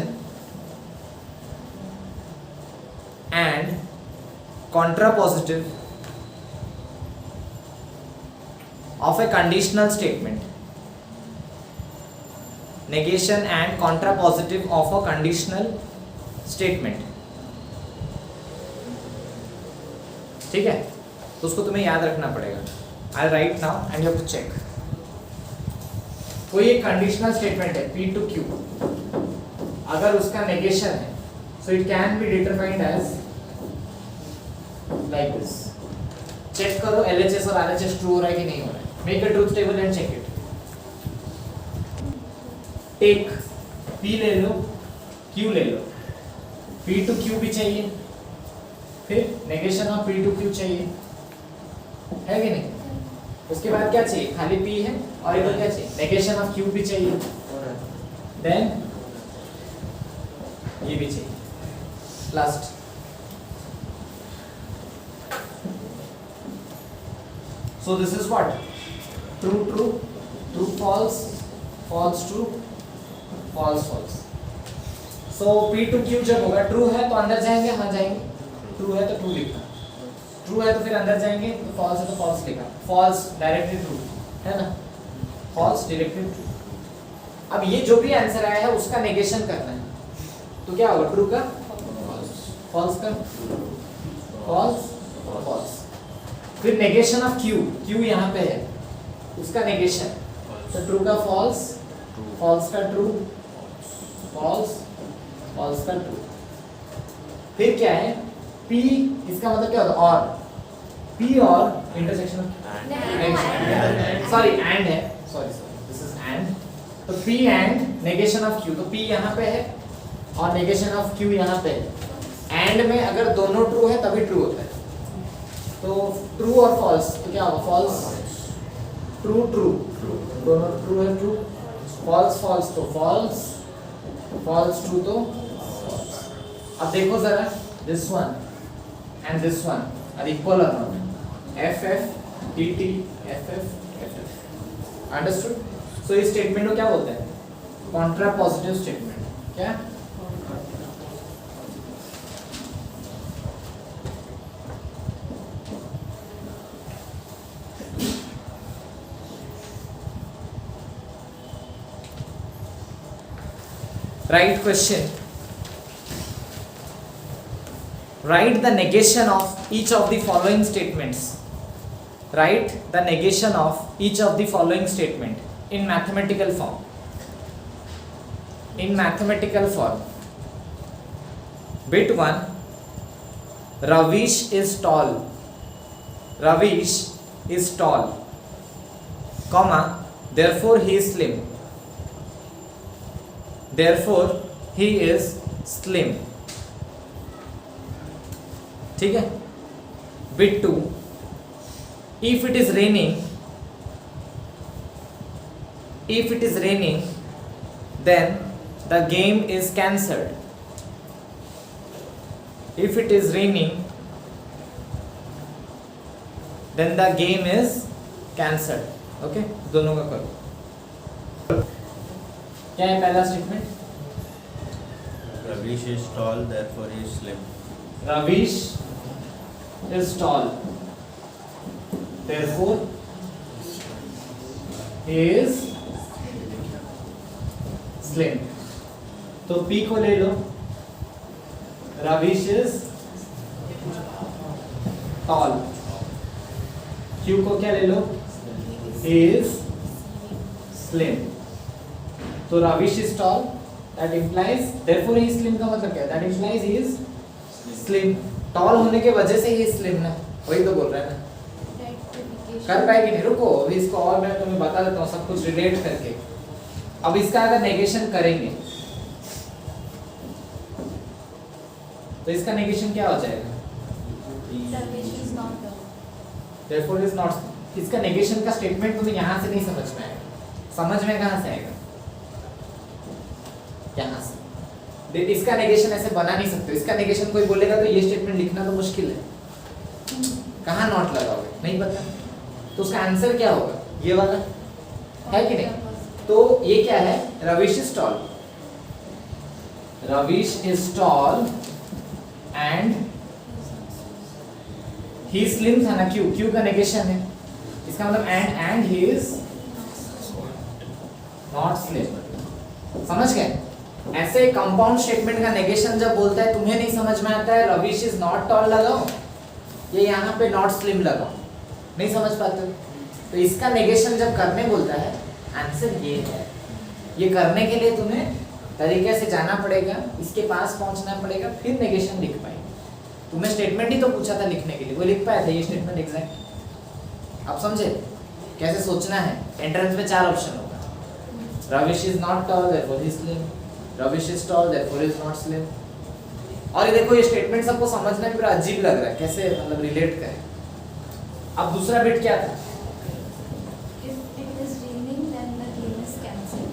and contrapositive of a conditional statement, negation and contrapositive of a conditional statement, ठीक है, तो उसको तुम्हें याद रखना पड़ेगा। I write now and you have to check. कोई एक कंडीशनल स्टेटमेंट है P टू Q, अगर उसका नेगेशन है so it can be determined as like this, check करो LHS और RHS ट्रू हो रहा है कि नहीं हो रहा है, make a truth table and check it. Take P ले लो, Q ले लो, P टू Q भी चाहिए, फिर negation of P to Q चाहिए, है कि नहीं, उसके बाद क्या चाहिए, खाली P है और इधर क्या चाहिए, नेगेशन ऑफ Q भी चाहिए, देन ये भी चाहिए, last. So this is what, true true, true false, false true, false false. So P to Q जब होगा ट्रू है तो अंदर जाएंगे, हाँ जाएंगे, ट्रू है तो ट्रू लिखा, ट्रू है तो फिर अंदर जाएंगे, तो फॉल्स है तो फॉल्स लिखा, फॉल्स डायरेक्टली ट्रू है ना, फॉल्स डायरेक्टली ट्रू। अब ये जो भी आंसर आया है उसका नेगेशन करना है, तो क्या होगा, ट्रू का फॉल्स का फॉल्स फॉल्स, फिर नेगेशन ऑफ Q, Q यहाँ पे है, उसका नेगेशन, तो ट्रू का फॉल्स, फॉल्स का ट्रू, फॉल्स फॉल्स का ट्रू, फिर क्या है P, इसका मतलब क्या होता है और, P और इंटरसेक्शन सॉरी एंड है, सॉरी दिस इज एंड, तो P and negation of Q, तो P यहाँ पे है और नेगेशन ऑफ Q यहाँ पे है, एंड में अगर दोनों ट्रू है तभी ट्रू होता है, तो ट्रू और फॉल्स, तो क्या होगा फॉल्स ट्रू ट्रू, दोनों ट्रू है ट्रू, फॉल्स फॉल्स तो फॉल्स, फॉल्स ट्रू तो फॉल्स। अब देखो जरा this one and this one are equal or not, F F T T F F F F, understood. So इस स्टेटमेंट को क्या बोलते हैं, कॉन्ट्रापोजिटिव स्टेटमेंट, क्या right question, write the negation of each of the following statements, write the negation of each of the following statement in mathematical form, in mathematical form. Bit 1, Ravish is tall, Ravish is tall, comma, therefore he is slim, therefore he is slim, ठीक है। Bit 2, if it is raining if it is raining then the game is cancelled. If it is raining then the game is cancelled. Okay दोनों का करो. क्या है पहला statement? Ravish is tall, therefore he is slim. Ravish is tall, therefore he is slim. तो P को ले लो. Ravish is tall. Q को क्या ले लो? He is slim. तो Ravish is tall, that implies therefore he is slim का मतलब क्या है? That implies he is slim. tall होने के वजह से ही slim ना, वही तो बोल रहा है ना. Rectification. कर पाएगी नहीं, रुको अभी इसको और मैं तुम्हें बता देता हूँ सब कुछ रिलेट करके. अब इसका अगर नेगेशन करेंगे तो इसका नेगेशन क्या हो जाएगा? Ravish is not tall. Therefore is not. इसका नेगेशन का स्टेटमेंट तुम्हें यहाँ से नहीं समझ में आएगा. समझ में कहाँ से आएगा? यहाँ से. इसका नेगेशन ऐसे बना नहीं सकते. इसका नेगेशन कोई बोलेगा तो ये स्टेटमेंट लिखना तो मुश्किल है. कहाँ नॉट लगाओगे? नहीं पता. तो उसका आंसर क्या होगा? ये वाला है कि नहीं? तो ये क्या है? Ravish is tall. Ravish is tall and he slim था ना. क्यू क्यू का नेगेशन है. इसका मतलब and he is not slim. समझ गए? ऐसे कंपाउंड स्टेटमेंट का नेगेशन जब बोलता है तुम्हें नहीं समझ में आता है रविश इज नॉट टॉल लगाओ, ये यहाँ पे नॉट स्लिम लगाओ, नहीं समझ पाते. तो इसका नेगेशन जब करने बोलता है आंसर ये है. ये करने के लिए तुम्हें तरीके से जाना पड़ेगा, इसके पास पहुंचना पड़ेगा, फिर नेगेशन लिख पाएंगे. तुम्हें स्टेटमेंट ही तो पूछा था लिखने के लिए, वो लिख पाया था ये स्टेटमेंट एग्जैक्ट. आप समझे कैसे सोचना है? एंट्रेंस में 4 ऑप्शन होगा. Ravish is not tall therefore he is slim. Ravish is tall therefore he is not slim. और ये देखो ये स्टेटमेंट सबको समझना पूरा अजीब लग रहा है, कैसे मतलब रिलेट करें. अब दूसरा बिट क्या था? If it is raining, then the game is cancelled.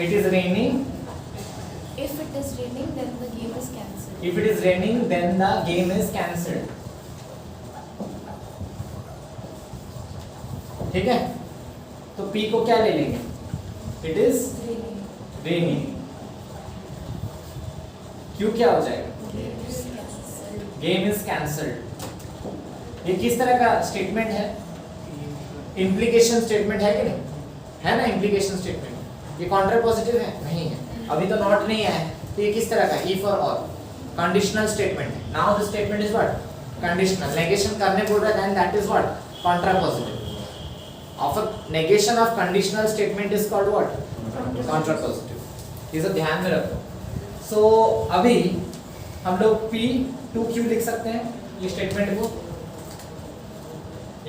It is raining. If it is raining, then the game is cancelled. If it is raining, then the game is cancelled. ठीक है? तो P को क्या ले लेंगे? It is Raining. raining. Q क्या हो जाएगा? Game is cancelled. Game is cancelled. ये किस तरह का स्टेटमेंट है? इम्प्लीकेशन स्टेटमेंट है कि नहीं? है ना इम्प्लीकेशन स्टेटमेंट. ये कॉन्ट्रा पॉजिटिव है? नहीं है. अभी तो नॉट नहीं आया है. तो ये किस तरह का? इफ और कंडीशनल स्टेटमेंट है. Now the statement is what? Conditional. Negation करने बोल रहा है then that is what? Contrapositive. Of a negation of conditional statement is called what? Contrapositive. ये सब ध्यान में रखो. सो अभी हम लोग P2Q लिख सकते हैं ये स्टेटमेंट को.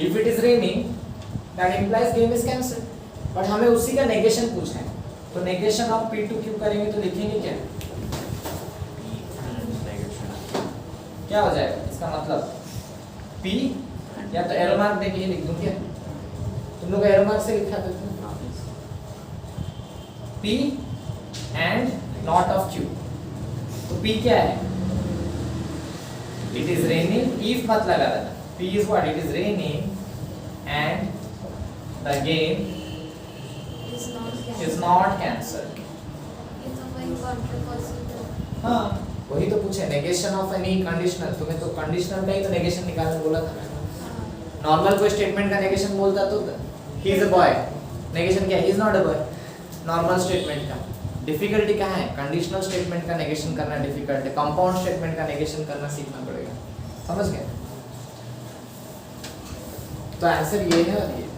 If it is raining, that implies game is cancelled. But हमें उसी का नेगेशन पूछना है. तो नेगेशन ऑफ P2Q करेंगे तो लिखेंगे क्या? क्या हो जाएगा इसका मतलब? P या तो एरो मार्क देके लिख दूं क्या? तुम लोग एरो मार्क से लिखा था P and not of Q. तो P क्या है? It is raining. If मत लगा देना. P is what? It is raining and the game Is not cancelled. is not cancelled. ये तो वही contra positive. हाँ वही तो पूछे. Negation of any conditional. तुम्हें तो कंडीशनल का ही तो नेगेशन निकालने बोला था मैंने. हाँ. नॉर्मल कोई स्टेटमेंट का नेगेशन बोलता तो he is a boy. Negation क्या है? ही is not a boy. Normal statement का डिफिकल्टी कहाँ है? कंडीशनल स्टेटमेंट का नेगेशन करना डिफिकल्ट है. कंपाउंड स्टेटमेंट का नेगेशन करना सीखना पड़ेगा. समझ गए? तो आंसर ये है और ये.